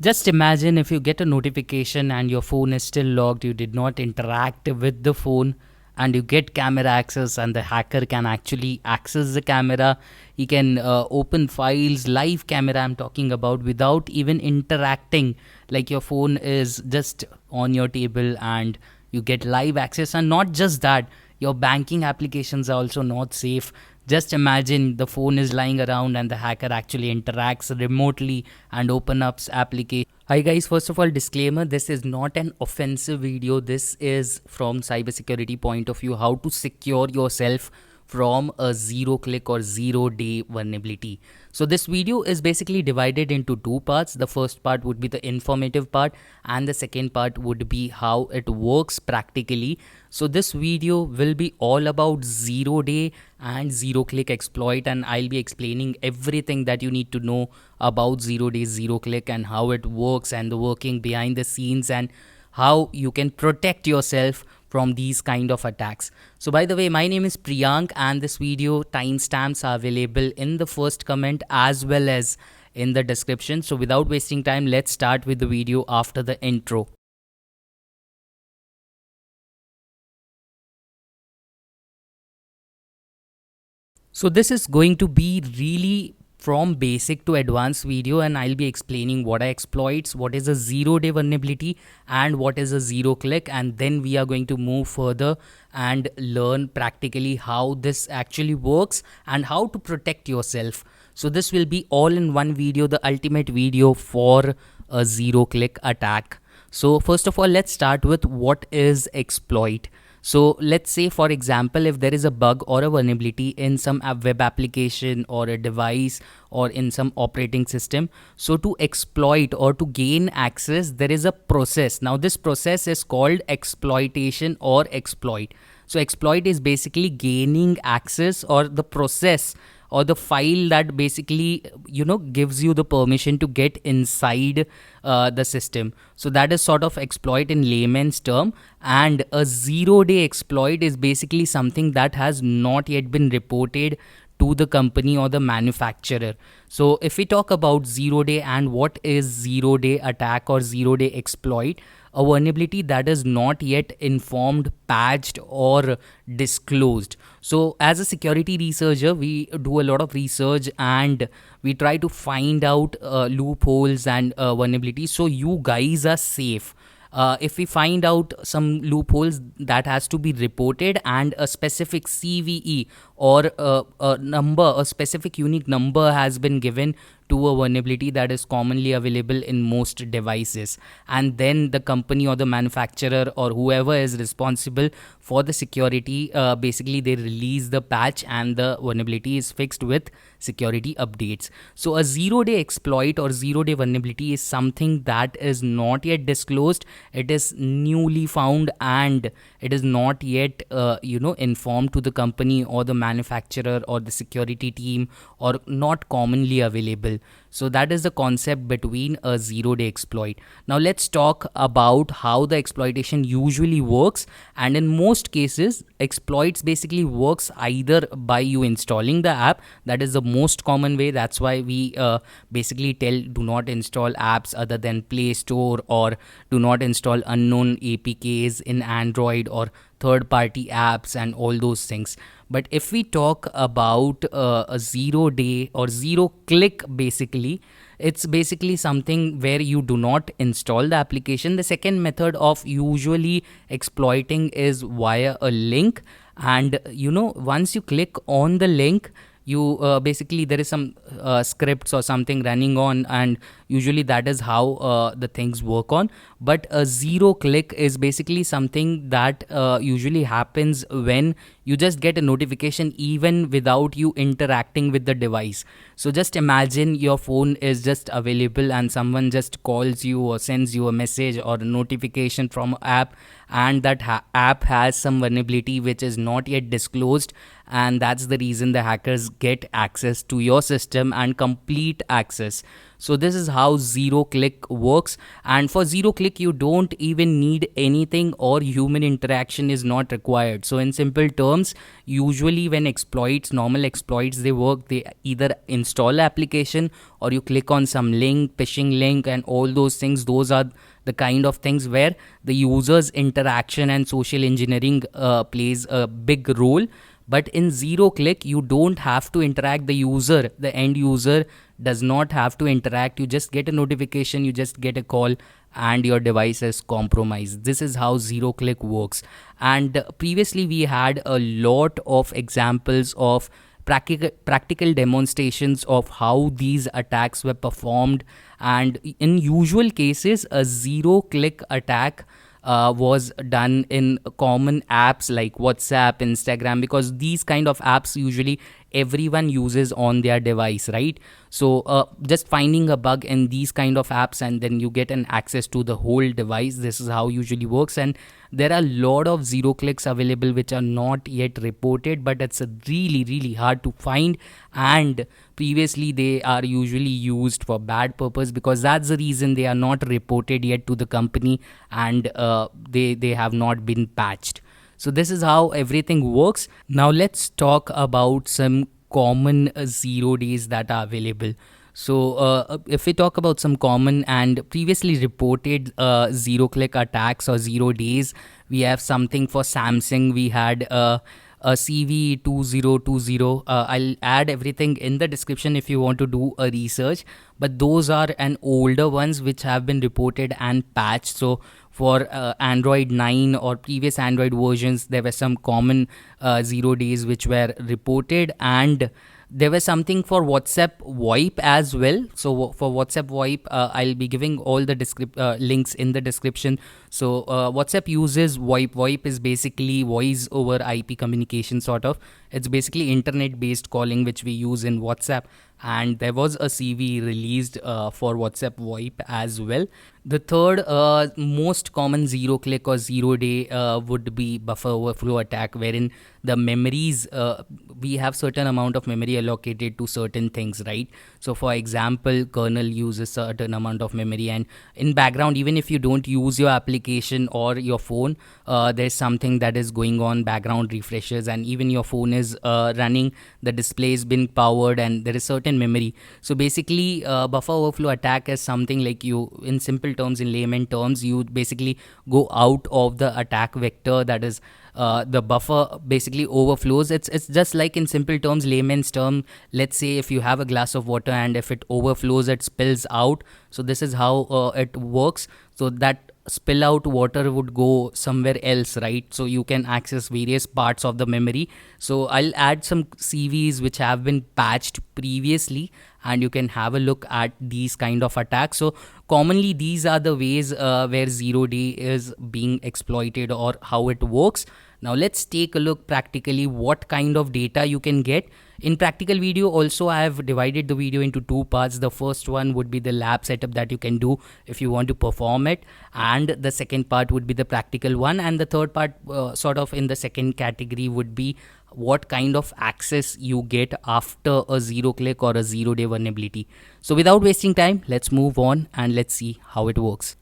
Just imagine if you get a notification and your phone is still locked, you did not interact with the phone, and you get camera access, and the hacker can actually access the camera. He can open files, live camera I'm talking about, without even interacting. Like your phone is just on your table and you get live access. And not just that, your banking applications are also not safe. Just imagine the phone is lying around and the hacker actually interacts remotely and open up application. Hi guys, first of all, disclaimer, this is not an offensive video. This is from cybersecurity point of view, how to secure yourself from a zero click or 0-day vulnerability. So this video is basically divided into two parts. The first part would be the informative part and the second part would be how it works practically. So this video will be all about 0-day and 0-click exploit, and I'll be explaining everything that you need to know about 0-day 0-click and how it works and the working behind the scenes and how you can protect yourself from these kind of attacks. So by the way, my name is Priyank and this video timestamps are available in the first comment as well as in the description. So without wasting time, let's start with the video after the intro. So this is going to be really from basic to advanced video, and I'll be explaining what are exploits, what is a 0-day vulnerability and what is a 0-click, and then we are going to move further and learn practically how this actually works and how to protect yourself. So this will be all in one video, the ultimate video for a 0-click attack. So first of all, let's start with what is exploit. So let's say, for example, if there is a bug or a vulnerability in some web application or a device or in some operating system. So to exploit or to gain access, there is a process. Now this process is called exploitation or exploit. So exploit is basically gaining access or the process or the file that basically gives you the permission to get inside the system. So that is sort of exploit in layman's term. And a 0-day exploit is basically something that has not yet been reported to the company or the manufacturer. So if we talk about 0-day and what is 0-day attack or 0-day exploit, a vulnerability that is not yet informed, patched or disclosed. So as a security researcher, we do a lot of research and we try to find out loopholes and vulnerabilities so you guys are safe. If we find out some loopholes, that has to be reported and a specific CVE or a specific unique number has been given to a vulnerability that is commonly available in most devices, and then the company or the manufacturer or whoever is responsible for the security, basically they release the patch and the vulnerability is fixed with security updates. So a 0-day exploit or 0-day vulnerability is something that is not yet disclosed. It is newly found and it is not yet informed to the company or the manufacturer or the security team, or not commonly available. So that is the concept between a 0-day exploit. Now let's talk about how the exploitation usually works. And in most cases, exploits basically works either by you installing the app. That is the most common way. That's why we basically tell do not install apps other than Play Store, or do not install unknown APKs in Android or third-party apps and all those things. But if we talk about a 0-day or 0-click, basically, it's basically something where you do not install the application. The second method of usually exploiting is via a link. And once you click on the link, you basically there is some scripts or something running on, and usually that is how the things work on. But a 0-click is basically something that usually happens when you just get a notification even without you interacting with the device. So just imagine your phone is just available and someone just calls you or sends you a message or a notification from an app, and that app has some vulnerability which is not yet disclosed, and that's the reason the hackers get access to your system and complete access. So this is how zero click works, and for zero click you don't even need anything, or human interaction is not required. So in simple terms, usually when normal exploits, they work, they either install application, or you click on some link, phishing link, and all those things. Those are the kind of things where the user's interaction and social engineering plays a big role. But in zero click, you don't have to interact. The end user does not have to interact. You just get a notification, you just get a call, and your device is compromised. This is how zero click works. And previously we had a lot of examples of practical demonstrations of how these attacks were performed. And in usual cases, a zero click attack was done in common apps like WhatsApp, Instagram, because these kind of apps usually everyone uses on their device, right? So just finding a bug in these kind of apps, and then you get an access to the whole device. This is how usually works. And there are a lot of zero clicks available which are not yet reported, but it's really hard to find. And previously they are usually used for bad purpose, because that's the reason they are not reported yet to the company, and they have not been patched. So this is how everything works. Now let's talk about some common 0 days that are available. So if we talk about some common and previously reported zero click attacks or 0 days, we have something for Samsung. We had a CV2020. I'll add everything in the description if you want to do a research. But those are an older ones which have been reported and patched. So for Android 9 or previous Android versions, there were some common 0 days which were reported. And there was something for WhatsApp VoIP as well. So for WhatsApp VoIP, I'll be giving all the links in the description. So WhatsApp uses VoIP. VoIP is basically voice over IP communication sort of. It's basically internet based calling which we use in WhatsApp. And there was a CV released for WhatsApp VoIP as well. The third most common zero click or 0 day would be buffer overflow attack, wherein the memories, we have certain amount of memory allocated to certain things, right? So for example, kernel uses certain amount of memory, and in background, even if you don't use your application or your phone, there's something that is going on, background refreshes, and even your phone is running, the display is being powered, and there is certain memory. So basically buffer overflow attack is something like, you, in simple terms, in layman terms, you basically go out of the attack vector, that is the buffer basically overflows. It's just like, in simple terms, layman's term, let's say if you have a glass of water and if it overflows, it spills out. So this is how it works. So that spill out water would go somewhere else, right? So you can access various parts of the memory. So I'll add some CVs which have been patched previously, and you can have a look at these kind of attacks. So commonly these are the ways where 0 day is being exploited or how it works. Now let's take a look practically what kind of data you can get. In practical video also, I have divided the video into two parts. The first one would be the lab setup that you can do if you want to perform it, and the second part would be the practical one, and the third part sort of in the second category would be what kind of access you get after a zero click or a 0 day vulnerability. So without wasting time, let's move on and let's see how it works.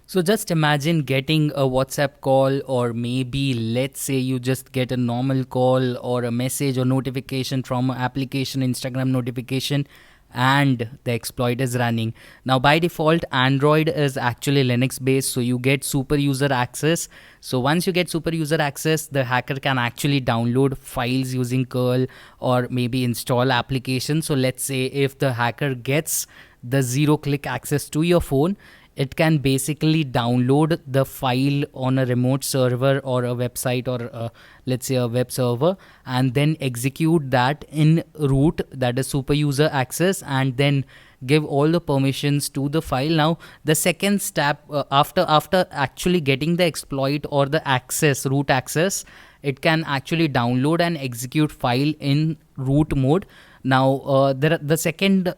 So just imagine getting a WhatsApp call, or maybe let's say you just get a normal call or a message or notification from an application, Instagram notification, and the exploit is running. Now by default, Android is actually Linux based, so you get super user access. So once you get super user access, the hacker can actually download files using curl or maybe install applications. So let's say if the hacker gets the zero click access to your phone, it can basically download the file on a remote server or a website, or let's say a web server, and then execute that in root, that is super user access, and then give all the permissions to the file. Now the second step, after actually getting the exploit or the access, root access, it can actually download and execute file in root mode. Now the second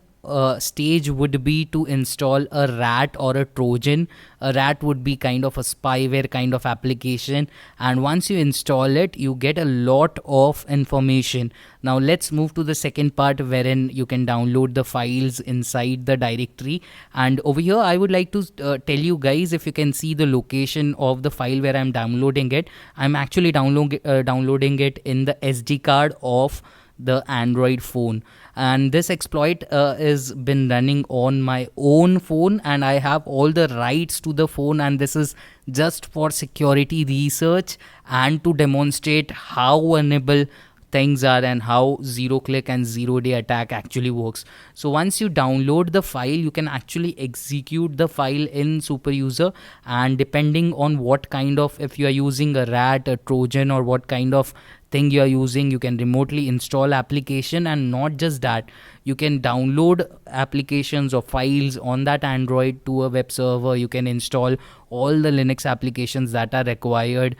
stage would be to install a rat or a Trojan. A rat would be kind of a spyware kind of application, and once you install it, you get a lot of information. Now let's move to the second part, wherein you can download the files inside the directory. And over here I would like to tell you guys, if you can see the location of the file where I'm downloading it, I'm actually downloading it in the SD card of the Android phone. And this exploit is been running on my own phone, and I have all the rights to the phone, and this is just for security research and to demonstrate how vulnerable things are and how zero click and 0 day attack actually works. So once you download the file, you can actually execute the file in super user, and depending on what kind of, if you are using a rat, a Trojan, or what kind of thing you are using, you can remotely install application. And not just that, you can download applications or files on that Android to a web server. You can install all the Linux applications that are required.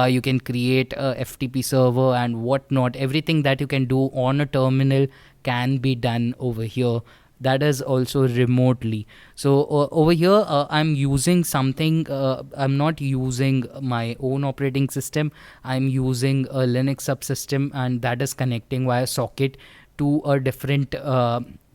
You can create a FTP server and whatnot. Everything that you can do on a terminal can be done over here. That is also remotely. So over here I'm using something, I'm not using my own operating system, I'm using a Linux subsystem, and that is connecting via socket to a different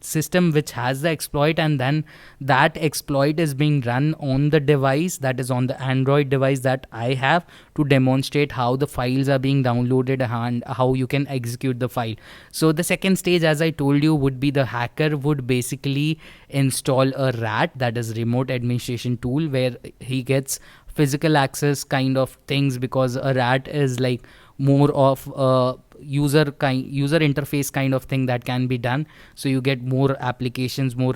system which has the exploit, and then that exploit is being run on the device, that is on the Android device that I have, to demonstrate how the files are being downloaded and how you can execute the file. So the second stage, as I told you, would be the hacker would basically install a rat, that is remote administration tool, where he gets physical access kind of things, because a rat is like more of a user interface kind of thing that can be done. So you get more applications, more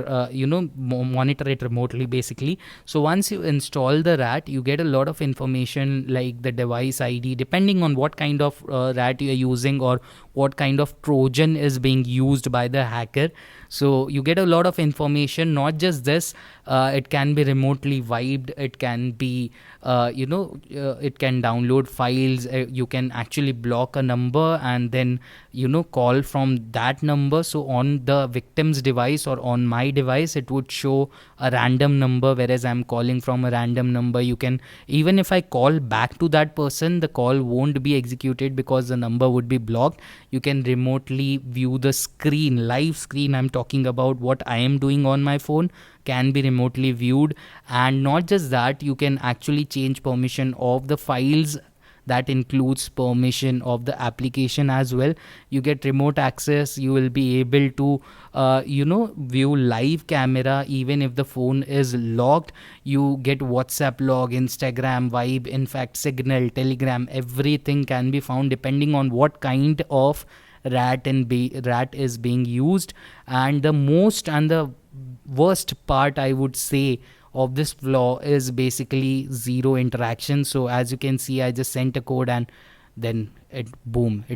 monitor it remotely basically. So once you install the rat, you get a lot of information like the device ID, depending on what kind of rat you are using or what kind of Trojan is being used by the hacker. So you get a lot of information. Not just this, it can be remotely wiped, it can be it can download files, you can actually block a number and then call from that number. So on the victim's device or on my device, it would show a random number, whereas I'm calling from a random number. You can, even if I call back to that person, the call won't be executed because the number would be blocked. You can remotely view the screen, live screen I'm talking about, what I am doing on my phone can be remotely viewed. And not just that, you can actually change permission of the files, that includes permission of the application as well. You get remote access, you will be able to view live camera even if the phone is locked. You get WhatsApp log, Instagram, Vibe, in fact Signal, Telegram, everything can be found depending on what kind of rat is being used. And the most and the worst part, I would say, of this flaw is basically zero interaction. So as you can see, I just sent a code and then it worked.